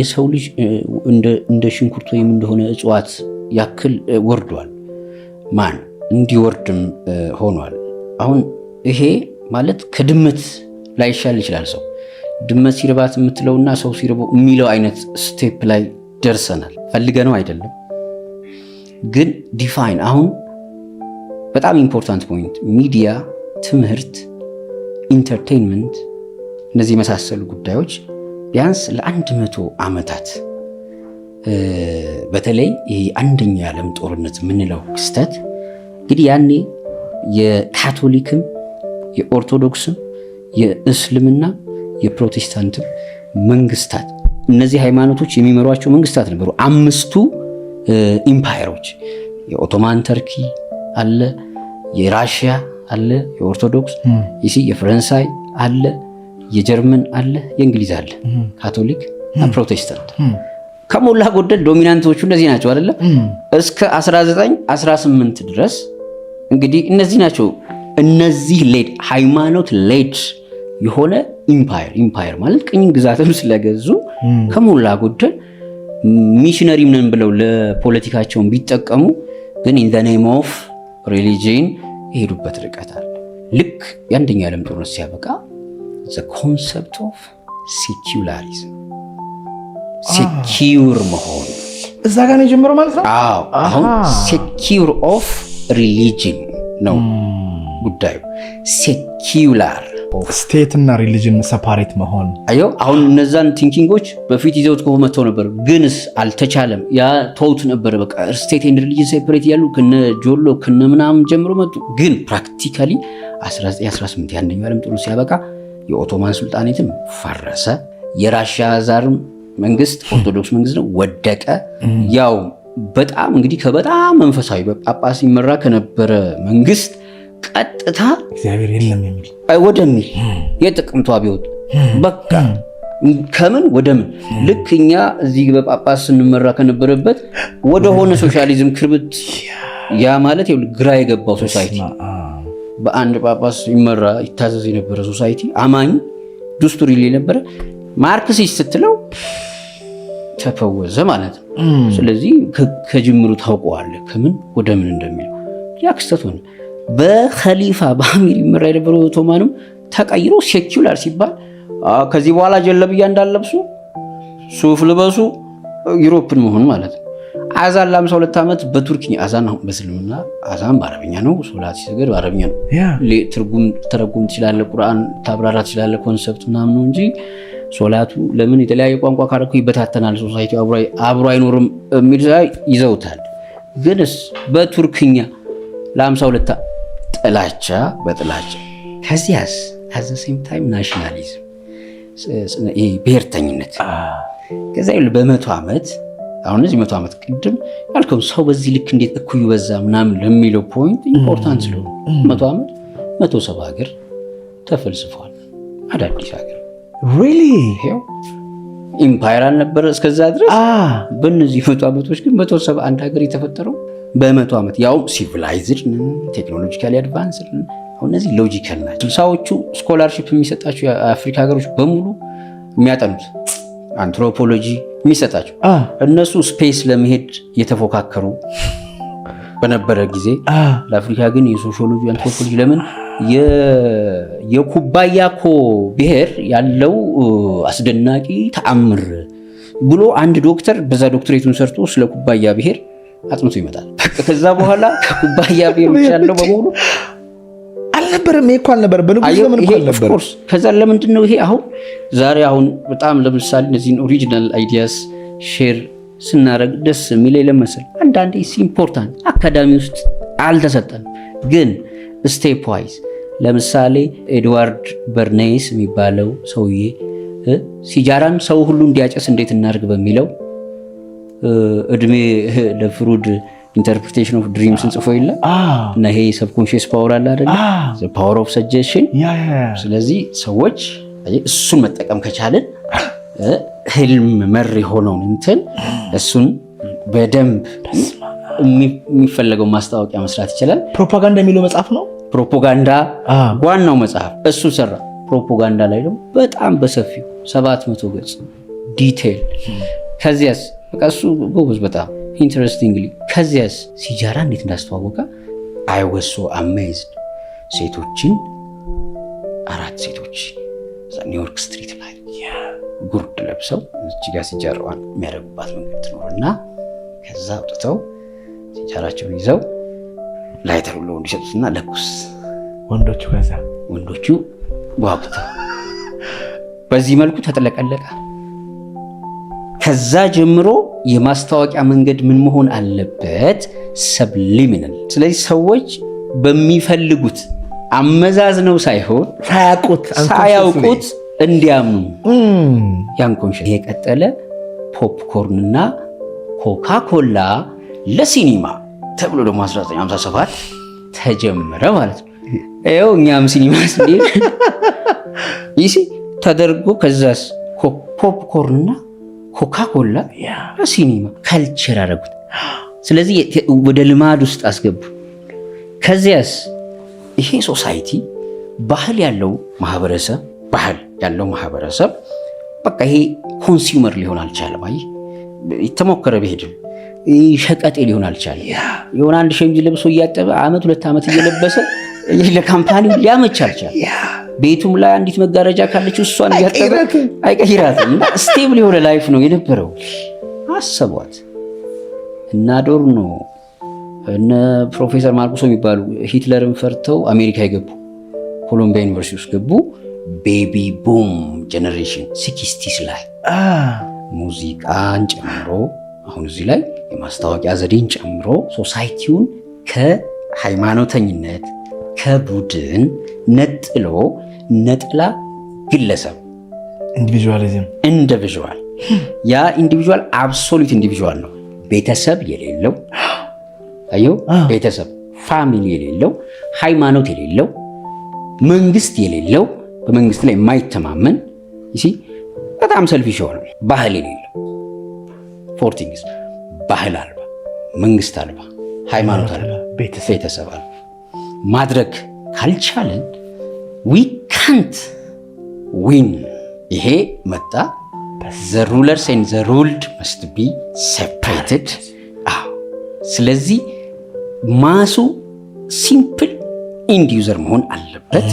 የሰው ልጅ እንደ ሽንኩርት ወይም እንደሆነ እጽዋት ያክል ወርዷል። ማን እንዲወርድም ሆኗል። አሁን ይሄ ማለት ከድመት ላይሻል ይችላል። ሰው ድመት ሲርባት የምትለውና ሰው ሲርበው የሚለው አይነት ስቴፕ ላይ ደርሰናል። ፈልገነው አይደለም ግን ዲፋይን አሁን በጣም ኢምፖርታንት ፖይንት ሚዲያ፣ ትምህርት፣ ኢንተርቴይንመንት እነዚህ የመሳሰሉ ጉዳዮች ቢያንስ ለ100 ዓመታት በተለይ ይሄ አንደኛው የዓለም ጦርነት የምንለው ክስተት እንግዲህ ያኔ የካቶሊክም የኦርቶዶክስም የእስልምና የፕሮቴስታንትም መንግስታት እነዚህ ሃይማኖቶች የሚመሯቸው መንግስታት ነበሩ። 5ቱ ኢምፓየሮች የኦቶማን ተርኪ አለ፣ የራሽያ አለ፣ የኦርቶዶክስ የፈረንሳይ አለ፣ የጀርመን አለ፣ የእንግሊዝ አለ። ካቶሊክ እና ፕሮቴስታንት ከሞላ ጎደል ዶሚናንቶቹ እነዚህ ናቸው አይደለ? እስከ 1918 ድረስ እንግዲህ እነዚህ ናቸው። እነዚህ ሃይማኖት ሌድ የሆነ ኢምፓየር ማለት ቅኝ ግዛትም ስለገዙ ከሞላ ጎደል ሚሽነሪ ነን ብለው ለፖለቲካቸውን ቢጠቀሙ ግን ኢን ዘ ኔም ኦፍ ሪሊጂን የሄዱበት ርቀት አለ። ልክ የአንደኛው ዓለም ጦርነት ሲያበቃ ዘ ኮንሰፕት ኦፍ ሴኩላሪዝም ሴኪዩር መሆን እዛ ጋር ነው የጀመረው ማለት ነው። አዎ አሁን ሴኪዩር ኦፍ ሪሊጂን ነው ጉዳዩ። ሴኩላር ስቴት እና ሪሊጅን ሰፓሬት መሆን አዮ አሁን እነዛን ቲንኪንጎች በፊት ይዘውት መጥተው ነበር፣ ግንስ አልተቻለም። ያ ተውት ነበር በቃ ስቴት ኤንድ ሪሊጅን ሴፓሬት ያሉ ከነ ጆሎ ከነ ምናምን ጀምሮ መጡ። ግን ፕራክቲካሊ 1918 የአንደኛው ዓለም ጦርነት ሲያበቃ የኦቶማን ሱልጣኔትም ፈረሰ። የራሽያ ዛርም መንግስት ኦርቶዶክስ መንግስት ነው ወደቀ። ያው በጣም እንግዲህ ከበጣም መንፈሳዊ በጳጳስ ይመራ ከነበረ መንግስት ቀጥታ እግዚአብሔር የለም የሚል ወደሚል የጥቅምቱ አብዮት በቃ ከምን ወደ ምን ልክ እኛ እዚህ በጳጳስ ስንመራ ከነበረበት ወደ ሆነ ሶሻሊዝም ክርብት ያ ማለት ይኸውልህ ግራ የገባው ሶሳይቲ በአንድ ጳጳስ ይመራ ይታዘዝ የነበረ ሶሳይቲ አማኝ ዱስቱሪ የነበረ ማርክሲስት ስትለው ተፈወዘ ማለት ነው። ስለዚህ ከጅምሩ ታውቀዋለህ ከምን ወደ ምን እንደሚለው ያ ክስተት ሆነ። በኸሊፋ በአሚር ይመራ የነበረው ኦቶማንም ተቀይሮ ሴኩላር ሲባል ከዚህ በኋላ ጀለብያ እንዳለብሱ ሱፍ ልበሱ ዩሮፕን መሆን ማለት ነው። አዛን ለ52 ዓመት በቱርክኛ አዛን ነው። በእስልምና አዛን በአረብኛ ነው። ሶላት ሲሰገድ በአረብኛ ነው። ትርጉም ተረጉም ትችላለህ፣ ቁርአን ታብራራ ትችላለህ፣ ኮንሰፕት ምናምን ነው እንጂ ሶላቱ ለምን የተለያየ ቋንቋ ካረኩ ይበታተናል፣ ሶሳይቲ አብሮ አይኖርም የሚል ይዘውታል። ግንስ በቱርክኛ ለ52 ጥላቻ በጥላቻ ከዚያስ at the same time ናሽናሊዝም ብሔርተኝነት ከዚያ በ100 ዓመት አሁን እዚህ 100 ዓመት ቅድም ያልከው ሰው በዚህ ልክ እንዴት እኩዩ በዛ ምናምን ለሚለው ፖይንት ኢምፖርታንት ስለሆነ 100 ዓመት 170 ሀገር ተፈልስፏል። አዳዲስ ሀገር ሪሊ ኢምፓየር አልነበረ እስከዛ ድረስ። በእነዚህ 100 ዓመቶች ግን 171 ሀገር የተፈጠረው በ100 ዓመት ያው ሲቪላይዝድ ቴክኖሎጂካሊ አድቫንስድ። አሁን እነዚህ ሎጂካል ናቸው። 60ዎቹ ስኮላርሺፕ የሚሰጣቸው የአፍሪካ ሀገሮች በሙሉ የሚያጠኑት አንትሮፖሎጂ የሚሰጣቸው እነሱ ስፔስ ለመሄድ የተፎካከሩ በነበረ ጊዜ ለአፍሪካ ግን የሶሺዮሎጂ አንትሮፖሎጂ ለምን የኩባያኮ ብሔር ያለው አስደናቂ ተአምር ብሎ አንድ ዶክተር በዛ ዶክትሬቱን ሰርቶ ስለ ኩባያ ብሔር አጥንቶ ይመጣል። ከዛ በኋላ ከኩባያ ብሔር ያለው በሙሉ አልነበረም። ይሄ እኮ አልነበረም በንጉስ ዘመን እኮ አልነበረም። ኦፍ ኮርስ ከዛ ለምንድን ነው ይሄ አሁን ዛሬ አሁን በጣም ለምሳሌ እነዚህን ኦሪጂናል አይዲያስ ሼር ስናረግ ደስ የሚለኝ ለመሰል አንዳንዴ ኢምፖርታንት አካዳሚ ውስጥ አልተሰጠንም፣ ግን ስቴፕ ዋይዝ ለምሳሌ ኤድዋርድ በርኔስ የሚባለው ሰውዬ ሲጃራን ሰው ሁሉ እንዲያጨስ እንዴት እናድርግ በሚለው እድሜ ለፍሩድ ኢንተርፕሪቴሽን ኦፍ ድሪምስን ጽፎ የለ እና ይሄ ሰብኮንሺየስ ፓወር አለ አይደል? ፓወር ኦፍ ሰጀሽን። ስለዚህ ሰዎች እሱን መጠቀም ከቻለን ህልም መር የሆነውን እንትን እሱን በደንብ የሚፈለገው ማስታወቂያ መስራት ይችላል። ፕሮፓጋንዳ የሚለው መጽሐፍ ነው። ፕሮፓጋንዳ ዋናው መጽሐፍ እሱ ሰራ። ፕሮፓጋንዳ ላይ ደግሞ በጣም በሰፊው 700 ገጽ ዲቴል። ከዚያስ በቃ እሱ ጎበዝ በጣም ኢንትረስቲንግሊ። ከዚያስ ሲጃራ እንዴት እንዳስተዋወቀ አይ ዋዝ ሶ አሜዝድ። ሴቶችን 4 ሴቶች ኒውዮርክ ስትሪት ላይ ጉርድ ለብሰው እዚህ ጋር ሲጃራዋን የሚያደርጉባት መንገድ ትኖርና ከዛ አውጥተው ሲጃራቸውን ይዘው ላይተር ብለው እንዲሰጡትና ለኩስ ወንዶቹ ጓጉተው በዚህ መልኩ ተጠለቀለቀ። ከዛ ጀምሮ የማስታወቂያ መንገድ ምን መሆን አለበት? ሰብሊሚናል። ስለዚህ ሰዎች በሚፈልጉት አመዛዝነው ሳይሆን ሳያውቁት እንዲያምኑ ያን ኮንሽን የቀጠለ ፖፕኮርንና ኮካኮላ ለሲኒማ ተብሎ ደግሞ 1957 ተጀመረ ማለት ነው። ይኸው እኛም ሲኒማ ስንሄድ ይሲ ተደርጎ ከዛስ ፖፕኮርንና ኮካኮላ ለሲኒማ ካልቸር አደረጉት። ስለዚህ ወደ ልማድ ውስጥ አስገቡ። ከዚያስ ይሄ ሶሳይቲ ባህል ያለው ማህበረሰብ በቃ ይሄ ኮንሱመር ሊሆን አልቻለም። አይ የተሞከረ ቢሄድም ሸቀጤ ሊሆን አልቻለም። የሆነ አንድ ሸሚዝ ለብሶ እያጠበ አመት 2 ዓመት እየለበሰ ለካምፓኒው ሊያመች አልቻለም። ቤቱም ላይ አንዲት መጋረጃ ካለችው እሷን እያጠበ አይቀይራትም። እና ስቴብል የሆነ ላይፍ ነው የነበረው። አሰቧት እና ዶርኖ እነ ፕሮፌሰር ማርኩሶ የሚባሉ ሂትለርን ፈርተው አሜሪካ የገቡ ኮሎምቢያ ዩኒቨርሲቲ ውስጥ ገቡ። ቤቢ ቡም ጀነሬሽን 60s ላይ ሙዚቃን ጨምሮ አሁን እዚህ ላይ የማስታወቂያ ዘዴን ጨምሮ ሶሳይቲውን ከሃይማኖተኝነት ከቡድን ነጥሎ ነጥላ ግለሰብ ኢንዲቪዥዋል ያ ኢንዲቪዥዋል አብሶሉት ኢንዲቪዥዋል ነው። ቤተሰብ የሌለው ቤተሰብ ፋሚሊ የሌለው ሃይማኖት የሌለው መንግስት የሌለው በመንግስት ላይ የማይተማመን በጣም ሰልፊሽ ሆነ ባህል የሌለው ፎርቲንግስ ባህል አልባ መንግስት አልባ ሃይማኖት አልባ ቤተሰብ አልባ ማድረግ ካልቻለን we can't win። ይሄ መጣ። the rulers and the ruled must be separated። ስለዚህ ማሱ ሲምፕል ኢንድ ዩዘር መሆን አለበት።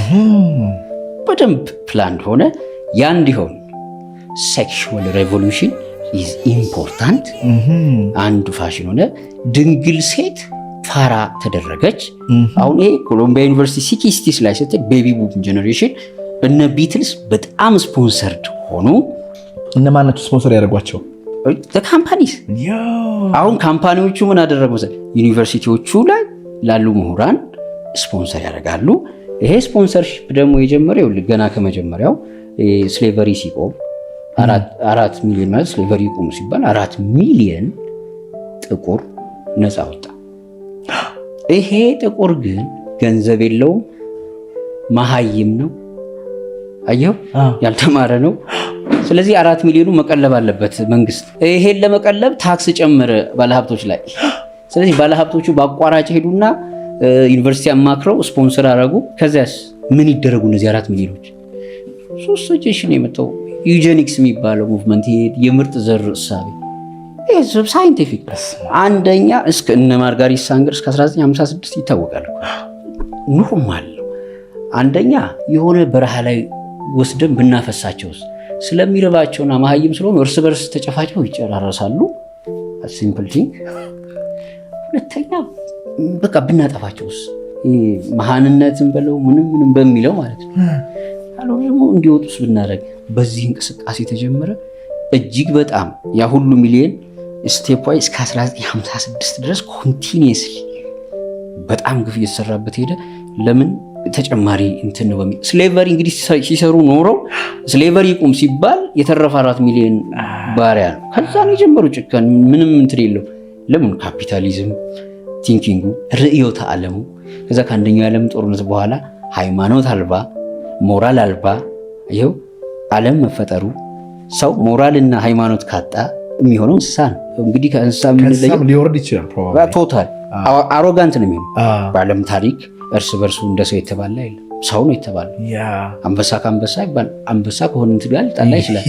በደንብ ፕላንድ ሆነ። ያ እንዲሆን ሴክሹዋል ሬቮሉሽን ኢዝ ኢምፖርታንት። አንዱ ፋሽን ሆነ። ድንግል ሴት ፋራ ተደረገች። አሁን ይሄ ኮሎምቢያ ዩኒቨርሲቲ 60s ላይ ስትል ቤቢ ቡም ጀነሬሽን እነ ቢትልስ በጣም ስፖንሰርድ ሆኑ። እነማን ናቸው ስፖንሰር ያደርጓቸው? ካምፓኒስ። አሁን ካምፓኒዎቹ ምን አደረጉ? ዩኒቨርሲቲዎቹ ላይ ላሉ ምሁራን ስፖንሰር ያደርጋሉ። ይሄ ስፖንሰርሺፕ ደግሞ የጀመረው ገና ከመጀመሪያው ስሌቨሪ ሲቆም 4 ሚሊዮን ማለት ስሌቨሪ ይቆም ሲባል 4 ሚሊዮን ጥቁር ነፃ ወጣ። ይሄ ጥቁር ግን ገንዘብ የለውም፣ መሃይም ነው፣ አየው ያልተማረ ነው። ስለዚህ 4 ሚሊዮኑ መቀለብ አለበት መንግስት። ይሄን ለመቀለብ ታክስ ጨመረ ባለሀብቶች ላይ። ስለዚህ ባለሀብቶቹ በአቋራጭ ሄዱና ዩኒቨርሲቲ አማክረው ስፖንሰር አደረጉ። ከዚያስ ምን ይደረጉ እነዚህ 4 ሚሊዮኖች? ሶስት ሰጀሽን የመጣው ዩጀኒክስ የሚባለው ሙቭመንት፣ የምርጥ ዘር እሳቤ ሳይንቲፊክ። አንደኛ እስከ እነ ማርጋሪት ሳንገር እስከ 1956 ይታወቃል። ኖርማል ነው። አንደኛ የሆነ በረሃ ላይ ወስደን ብናፈሳቸውስ ስለሚረባቸውና መሀይም ስለሆኑ እርስ በርስ ተጨፋጭተው ይጨራረሳሉ። ሲምፕል ቲንግ። ሁለተኛ በቃ ብናጠፋቸውስ መሃንነትን በለው ምንም በሚለው ማለት ነው። አሁን ደግሞ እንዲወጡስ ብናደርግ። በዚህ እንቅስቃሴ ተጀመረ። እጅግ በጣም ያ ሁሉ ሚሊዮን ስቴፕ ዋይ እስከ 1956 ድረስ ኮንቲኒየስሊ በጣም ግፍ እየተሰራበት ሄደ። ለምን ተጨማሪ እንትን ነው በሚል ስሌቨሪ እንግዲህ ሲሰሩ ኖረው ስሌቨሪ ቁም ሲባል የተረፈ 4 ሚሊዮን ባሪያ ነው። ከዛ ነው የጀመሩ ጭካኔ። ምንም እንትን የለው። ለምን ካፒታሊዝም ቲንኪንጉ ርዕዮተ ዓለሙ ከዛ ከአንደኛው የዓለም ጦርነት በኋላ ሃይማኖት አልባ ሞራል አልባ ይኸው ዓለም መፈጠሩ። ሰው ሞራልና ሃይማኖት ካጣ የሚሆነው እንስሳ ነው። እንግዲህ ከእንስሳ የምንለየው ሊወርድ ይችላል። ቶታል አሮጋንት ነው የሚሆነው። በዓለም ታሪክ እርስ በርሱ እንደ ሰው የተባለ የለም። ሰው ነው የተባለ። አንበሳ ከአንበሳ ይባል። አንበሳ ከሆነ እንትን ጋር ሊጣላ ይችላል።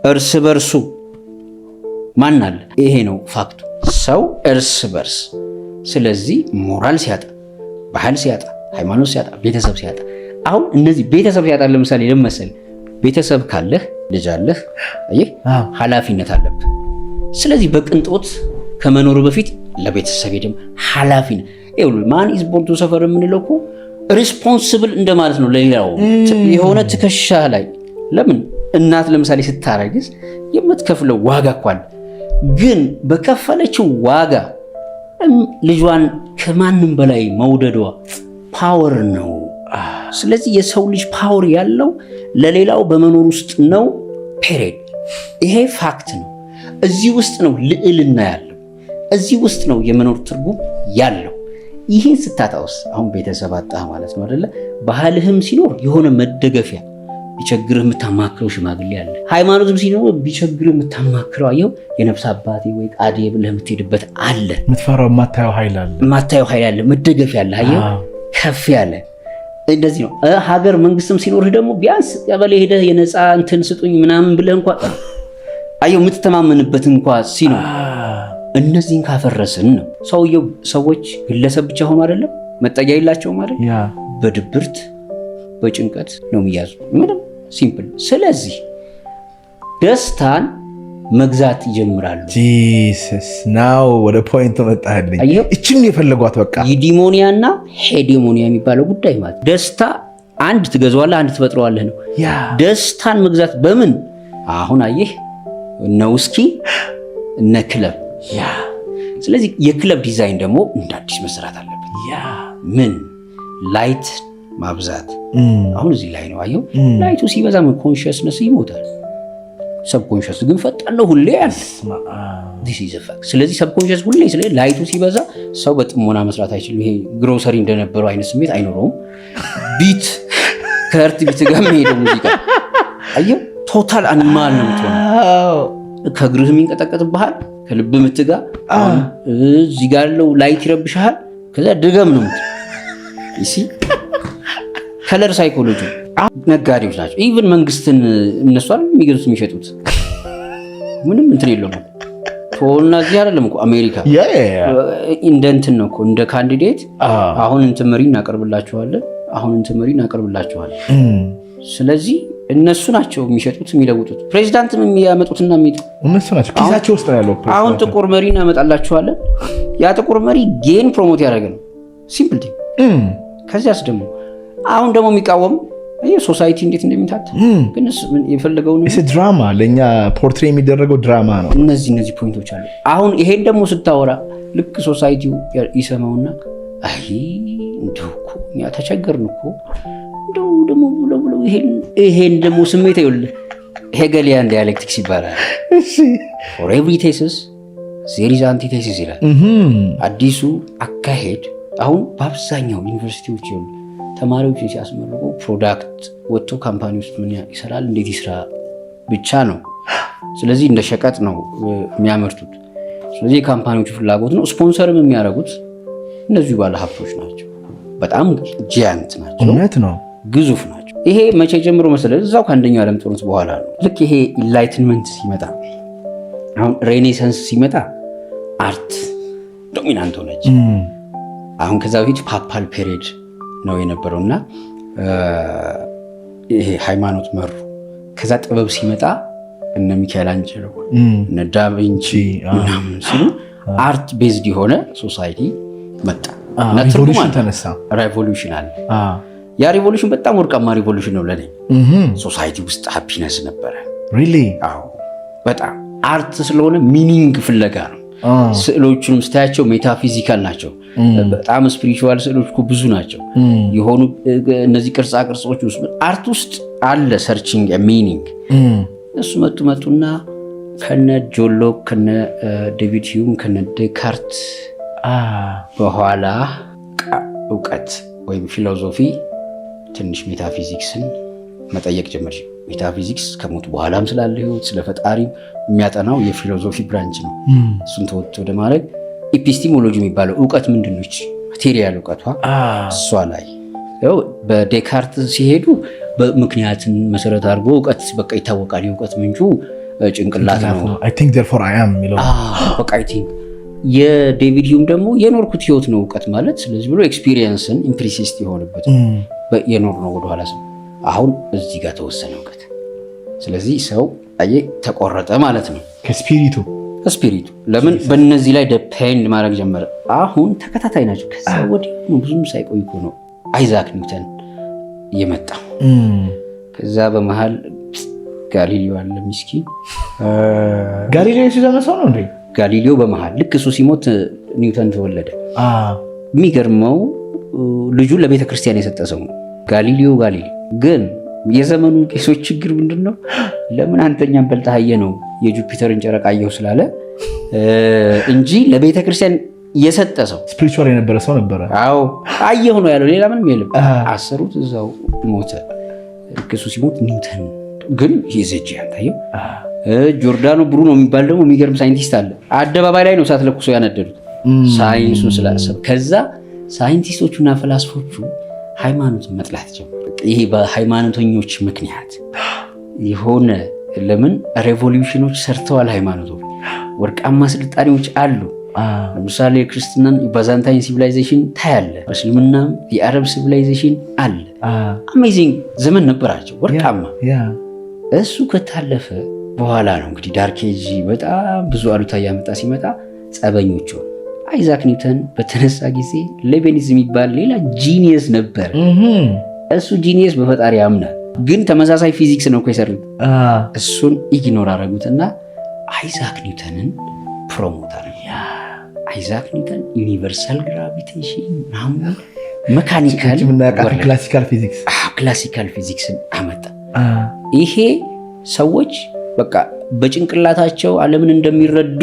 እርስ በርሱ ማን አለ? ይሄ ነው ፋክቱ። ሰው እርስ በርስ ስለዚህ ሞራል ሲያጣ፣ ባህል ሲያጣ፣ ሃይማኖት ሲያጣ፣ ቤተሰብ ሲያጣ አሁን እነዚህ ቤተሰብ ሲያጣ ለምሳሌ ለመሰል ቤተሰብ ካለህ ልጅ አለህ፣ አየህ ኃላፊነት አለብህ። ስለዚህ በቅንጦት ከመኖሩ በፊት ለቤተሰብ ሄደም ኃላፊነት ማን ኢዝ ቦርን ቱ ሰፈር የምንለው እኮ ሪስፖንሲብል እንደማለት ነው። ለሌላው የሆነ ትከሻ ላይ ለምን እናት ለምሳሌ ስታረግዝ የምትከፍለው ዋጋ እኮ አለ። ግን በከፈለችው ዋጋ ልጇን ከማንም በላይ መውደዷ ፓወር ነው። ስለዚህ የሰው ልጅ ፓወር ያለው ለሌላው በመኖር ውስጥ ነው። ፔሬድ ይሄ ፋክት ነው። እዚህ ውስጥ ነው ልዕልና ያለው። እዚህ ውስጥ ነው የመኖር ትርጉም ያለው። ይህን ስታጣውስ አሁን ቤተሰብ አጣህ ማለት ነው አይደለ? ባህልህም ሲኖር የሆነ መደገፊያ ቢቸግርህ የምታማክረው ሽማግሌ አለ። ሃይማኖትም ሲኖር ቢቸግርህ የምታማክረው አየው የነፍስ አባቴ ወይ ቃዴ ብለህ የምትሄድበት አለ። የምትፈራው የማታየው ኃይል አለ። መደገፊያ አለ። አየው ከፍ ያለ እንደዚህ ነው። ሀገር መንግስትም ሲኖርህ ደግሞ ቢያንስ ቀበሌ ሄደህ የነፃ እንትን ስጡኝ ምናምን ብለህ እንኳን አየው የምትተማመንበት እንኳን ሲኖር እነዚህን ካፈረስን ነው ሰዎች ግለሰብ ብቻ ሆኖ አይደለም መጠጊያ የላቸውም አይደል? በድብርት በጭንቀት ነው የሚያዙ። ምንም ሲምፕል። ስለዚህ ደስታን መግዛት ይጀምራሉ። ጂሰስ ናው ወደ ፖይንቱ መጣህልኝ። እቺን የፈለጓት በቃ ዩዲሞኒያና ሄዲሞኒያ የሚባለው ጉዳይ ማለት ደስታ አንድ ትገዛዋለህ፣ አንድ ትፈጥረዋለህ ነው። ደስታን መግዛት በምን አሁን አየህ እነ ውስኪ እነ ክለብ ስለዚህ የክለብ ዲዛይን ደግሞ እንደ አዲስ መስራት አለበት። ምን ላይት ማብዛት አሁን እዚህ ላይ ነው አየው። ላይቱ ሲበዛ ምን ኮንሽስነስ ይሞታል። ሰብኮንሽስ ግን ፈጣን ነው ሁሌ ያለ this is a fact። ስለዚህ ሰብኮንሽስ ሁሌ ስለ ላይቱ ሲበዛ ሰው በጥሞና መስራት አይችልም። ይሄ ግሮሰሪ እንደነበረው አይነት ስሜት አይኖረውም። ቢት ከርት ቢት ጋር የሚሄደው ሙዚቃ አየው ቶታል አኒማል ነው የምትሆነው። ከእግርህም ይንቀጠቀጥብሃል ከልብ ምትጋ እዚህ ጋር ያለው ላይት ይረብሻል። ከዛ ድገም ነው እሺ። ከለር ሳይኮሎጂ ነጋዴዎች ናቸው። ኢቭን መንግስትን እነሱ አይደል የሚገዙት የሚሸጡት ምንም እንትን የለውም። ቶልና እዚህ አይደለም እኮ አሜሪካ እንደ እንትን ነው እኮ እንደ ካንዲዴት አሁን እንትን መሪ እናቀርብላችኋለን፣ አሁን እንትን መሪ እናቀርብላችኋለን። ስለዚህ እነሱ ናቸው የሚሸጡት የሚለውጡት። ፕሬዚዳንትም የሚያመጡትና የሚጥሩ እነሱ ናቸው። ኪሳቸው ውስጥ ያለው አሁን ጥቁር መሪ እናመጣላችኋለን። ያ ጥቁር መሪ ጌን ፕሮሞት ያደረገ ነው። ሲምፕል ቲንግ። ከዚያስ ደግሞ አሁን ደግሞ የሚቃወም ሶሳይቲ እንዴት እንደሚታታ ግን የፈለገው ነው። ድራማ ለእኛ ፖርትሬ የሚደረገው ድራማ ነው። እነዚህ ፖይንቶች አሉ። አሁን ይሄን ደግሞ ስታወራ ልክ ሶሳይቲው ይሰማውና አይ እንደው እኮ እኛ ተቸገርን እኮ እንደው ደግሞ ብሎ ይሄን ደግሞ ስሜት ይኸውልህ ሄገሊያን ዲያሌክቲክስ ይባላል። for every thesis there is antithesis ይላል። አዲሱ አካሄድ አሁን በአብዛኛው ዩኒቨርሲቲዎች ይሉ ተማሪዎችን ሲያስመርቁ ፕሮዳክት ወጥቶ ካምፓኒ ውስጥ ምን ይሰራል እንዴት ይስራ ብቻ ነው። ስለዚህ እንደ ሸቀጥ ነው የሚያመርቱት። ስለዚህ የካምፓኒዎቹ ፍላጎት ነው። ስፖንሰርም የሚያደርጉት እነዚህ ባለ ሀብቶች ናቸው። በጣም ጂያንት ናቸው። እውነት ነው። ግዙፍ ናቸው። ይሄ መቼ ጀምሮ መሰለህ? እዛው ከአንደኛው ዓለም ጦርነት በኋላ ነው። ልክ ይሄ ኢንላይትመንት ሲመጣ አሁን ሬኔሳንስ ሲመጣ አርት ዶሚናንት ሆነች። አሁን ከዛ በፊት ፓፓል ፔሪድ ነው የነበረውና ይሄ ሃይማኖት መሩ። ከዛ ጥበብ ሲመጣ እነ ሚካኤላንጀሎ እነ ዳቪንቺ ምናምን ሲሉ አርት ቤዝድ የሆነ ሶሳይቲ መጣ። ሪቮሉሽን ተነሳ። ሪቮሉሽን አለ። ያ ሪቮሉሽን በጣም ወርቃማ ሪቮሉሽን ነው ለኔ። ሶሳይቲ ውስጥ ሃፒነስ ነበረ። ሪሊ? አዎ በጣም አርት ስለሆነ ሚኒንግ ፍለጋ ነው። ስዕሎቹንም ስታያቸው ሜታፊዚካል ናቸው። በጣም ስፒሪቹዋል ስዕሎች እኮ ብዙ ናቸው። የሆኑ እነዚህ ቅርጻ ቅርጾች ውስጥ አርት ውስጥ አለ ሰርቺንግ ሚኒንግ። እሱ መጡና ከነ ጆን ሎክ ከነ ዴቪድ ሂዩም ከነ ዴካርት በኋላ እውቀት ወይም ፊሎሶፊ ትንሽ ሜታፊዚክስን መጠየቅ ጀመር። ሜታፊዚክስ ከሞት በኋላም ስላለ ህይወት ስለ ፈጣሪ የሚያጠናው የፊሎሶፊ ብራንች ነው። እሱን ተወጥቶ ወደ ማድረግ ኢፒስቲሞሎጂ የሚባለው እውቀት ምንድን ነች ማቴሪያል እውቀቷ እሷ ላይ በዴካርት ሲሄዱ በምክንያትን መሰረት አድርጎ እውቀት በቃ ይታወቃል። የእውቀት ምንጩ ጭንቅላት ነው። I think therefore I am የሚለው በቃ I think የዴቪድ ሂውም ደግሞ የኖርኩት ህይወት ነው እውቀት ማለት። ስለዚህ ብሎ ኤክስፒሪየንስን ኢምፕሪሲስት የሆነበት የኖር ነው ወደኋላ ሰው አሁን እዚህ ጋር ተወሰነ እውቀት። ስለዚህ ሰው አየ ተቆረጠ ማለት ነው ከስፒሪቱ ለምን በእነዚህ ላይ ዲፔንድ ማድረግ ጀመረ። አሁን ተከታታይ ናቸው። ከዛ ወዲህ ብዙም ሳይቆይ እኮ ነው አይዛክ ኒውተን የመጣው። ከዛ በመሃል ጋሊሊዮ አለ ምስኪን። ጋሊሊዮ ሲዘመሰው ነው እንዴ? ጋሊሊዮ በመሃል ልክ እሱ ሲሞት ኒውተን ተወለደ። የሚገርመው ልጁን ለቤተ ክርስቲያን የሰጠ ሰው ነው ጋሊሊዮ ግን የዘመኑ ቄሶች ችግር ምንድነው? ለምን አንተኛም በልጣየ ነው የጁፒተርን ጨረቃ አየሁ ስላለ እንጂ ለቤተ ክርስቲያን የሰጠ ሰው ስፒሪቹዋል የነበረ ሰው ነበረ። አዎ አየሁ ነው ያለው፣ ሌላ ምንም የለም። አሰሩት፣ እዛው ሞተ። እሱ ሲሞት ኒውተን ግን ይዘጂ አንታየው። ጆርዳኖ ብሩኖ የሚባል ደግሞ የሚገርም ሳይንቲስት አለ። አደባባይ ላይ ነው እሳት ለኩሶ ያነደዱት ሳይንሱን ስላሰብ። ከዛ ሳይንቲስቶቹና ፈላስፎቹ ሃይማኖትን መጥላት ጀመሩ። ይሄ በሃይማኖተኞች ምክንያት የሆነ ለምን ሬቮሉሽኖች ሰርተዋል። ሃይማኖቶች ወርቃማ ስልጣኔዎች አሉ። ለምሳሌ ክርስትናን ባዛንታይን ሲቪላይዜሽን ታያለ፣ እስልምናም የአረብ ሲቪላይዜሽን አለ። አሜዚንግ ዘመን ነበራቸው ወርቃማ። እሱ ከታለፈ በኋላ ነው እንግዲህ ዳርክ ኤጅ በጣም ብዙ አሉታ ያመጣ ሲመጣ ጸበኞቹ አይዛክ ኒውተን በተነሳ ጊዜ ሌቤኒዝ የሚባል ሌላ ጂኒየስ ነበር። እሱ ጂኒየስ በፈጣሪ ያምናል፣ ግን ተመሳሳይ ፊዚክስ ነው እኮ የሰሩት። እሱን ኢግኖር አደረጉትና አይዛክ ኒውተንን ፕሮሞት አደረጉ። አይዛክ ኒውተን ዩኒቨርሳል ግራቪቴሽን ምናምን መካኒካል ክላሲካል ፊዚክስን አመጣ። ይሄ ሰዎች በቃ በጭንቅላታቸው ዓለምን እንደሚረዱ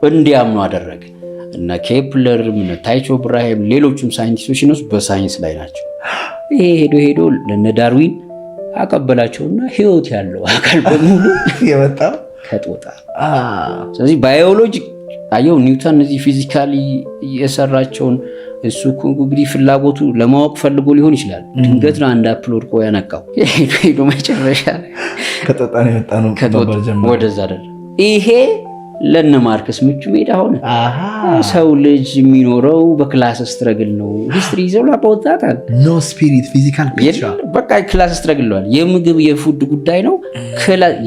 እንዲያምኑ አደረገ። እና ኬፕለር፣ ታይቾ ብራሂም፣ ሌሎችም ሳይንቲስቶች እነሱ በሳይንስ ላይ ናቸው። ይሄ ሄዶ ለነ ዳርዊን አቀበላቸውና ህይወት ያለው አካል በሙሉ የመጣው ከጦጣ። ስለዚህ ባዮሎጂ አየው ኒውተን እዚህ ፊዚካሊ የሰራቸውን እሱ እንግዲህ ፍላጎቱ ለማወቅ ፈልጎ ሊሆን ይችላል። ድንገት ነው አንድ አፕል ወድቆ ያነቃው። ሄዶ መጨረሻ ላይ ከጦጣ ነው የመጣ ነው ወደዛ አይደል። ይሄ ለነ ማርክስ ምቹ ሜዳ ሆነ። ሰው ልጅ የሚኖረው በክላስ ስትረግል ነው። ሂስትሪ ይዘው ላባወጣታል። ኖ ስፒሪት ፊዚካል ፒክቸር በቃ ክላስ ስትረግል ነው። የምግብ የፉድ ጉዳይ ነው።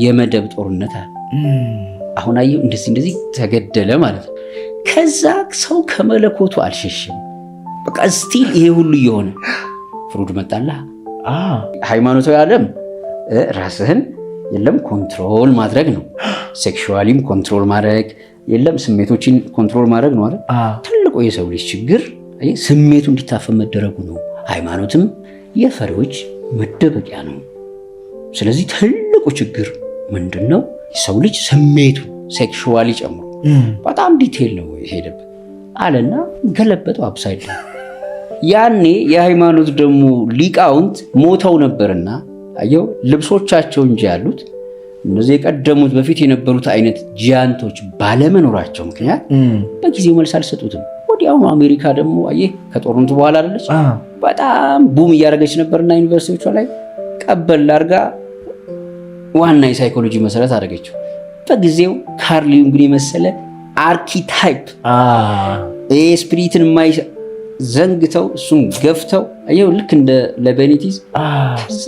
የመደብ ጦርነት አለ። አሁን አየሁ እንደዚህ ተገደለ ማለት ነው። ከዛ ሰው ከመለኮቱ አልሸሽም። በቃ ስቲል ይሄ ሁሉ እየሆነ ፍሩድ መጣላ። ሃይማኖታዊ ዓለም ራስህን የለም ኮንትሮል ማድረግ ነው። ሴክሹዋሊም ኮንትሮል ማድረግ የለም ስሜቶችን ኮንትሮል ማድረግ ነው አይደል? ትልቁ የሰው ልጅ ችግር ስሜቱ እንዲታፈን መደረጉ ነው። ሃይማኖትም የፈሪዎች መደበቂያ ነው። ስለዚህ ትልቁ ችግር ምንድነው? የሰው ልጅ ስሜቱ ሴክሹዋሊ ጨምሮ በጣም ዲቴል ነው የሄደበት አለና ገለበጠው አፕሳይድ። ያኔ የሃይማኖት ደግሞ ሊቃውንት ሞተው ነበርና አየው ልብሶቻቸው እንጂ ያሉት እነዚህ የቀደሙት በፊት የነበሩት አይነት ጂያንቶች ባለመኖራቸው ምክንያት በጊዜው መልስ አልሰጡትም። ወዲያውኑ አሜሪካ ደግሞ አየህ ከጦርነቱ በኋላ አይደለች በጣም ቡም እያደረገች ነበርና ዩኒቨርሲቲዎቿ ላይ ቀበል አድርጋ ዋና የሳይኮሎጂ መሰረት አደረገችው። በጊዜው ካርል ዩንግን የመሰለ አርኪታይፕ ስፒሪትን ዘንግተው እሱን ገፍተው አየው ልክ እንደ ለቤኒቲዝ ከዛ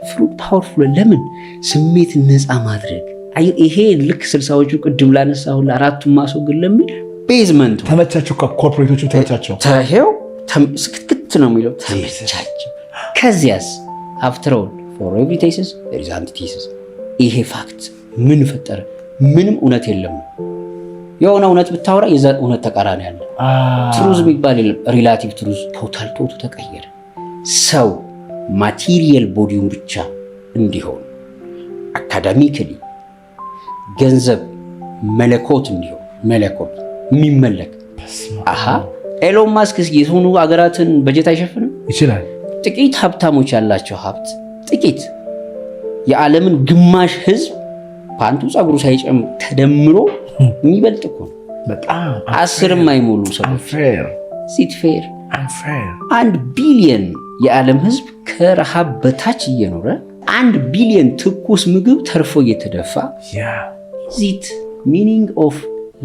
ፍሩት ፓወርፉል ለምን ስሜት ነፃ ማድረግ አየው ይሄ ልክ 60ዎቹ ቅድም ላነሳው ለአራቱም ማስወገድ ለምን ቤዝመንቱ ተመቻቸው ኮርፖሬቶቹ ተመቻቸው ታሄው ስክትክት ነው የሚለው ተመቻቸው። ከዚያስ አፍተር ኦል ፎር ኤቭሪ ቴሲስ ዜር ኢዝ አንቲቴሲስ። ይሄ ፋክት ምን ፈጠረ? ምንም እውነት የለም። የሆነ እውነት ብታወራ የዛ እውነት ተቃራኒ ያለ ትሩዝ የሚባል የለም። ሪላቲቭ ትሩዝ ቶታል ቶቱ ተቀየረ። ሰው ማቴሪያል ቦዲውን ብቻ እንዲሆን አካዳሚክሊ ገንዘብ መለኮት እንዲሆን መለኮት የሚመለክ ኤሎን ማስክ የሆኑ አገራትን በጀት አይሸፍንም ይችላል። ጥቂት ሀብታሞች ያላቸው ሀብት ጥቂት የዓለምን ግማሽ ህዝብ ፓንቱ ጸጉሩ ሳይጨምር ተደምሮ የሚበልጥ እኮ ነው። በጣም 10 የማይሞሉ ሰዎች ሲት ፌር 1 ቢሊየን የዓለም ህዝብ ከረሃብ በታች እየኖረ 1 ቢሊዮን ትኩስ ምግብ ተርፎ እየተደፋ ዚት ሚኒንግ ኦፍ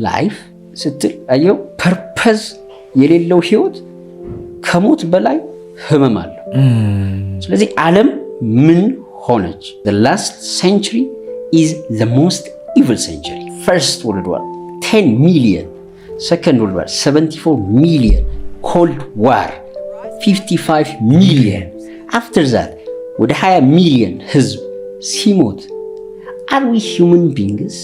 ላይፍ ስትል አየው። ፐርፐዝ የሌለው ህይወት ከሞት በላይ ህመም አለው። ስለዚህ ዓለም ምን ሆነች? the last century is the most evil century. first world war 10 million, second world war 74 million, cold war 55 million, after that ወደ 20 ሚሊዮን ህዝብ ሲሞት are we human beings?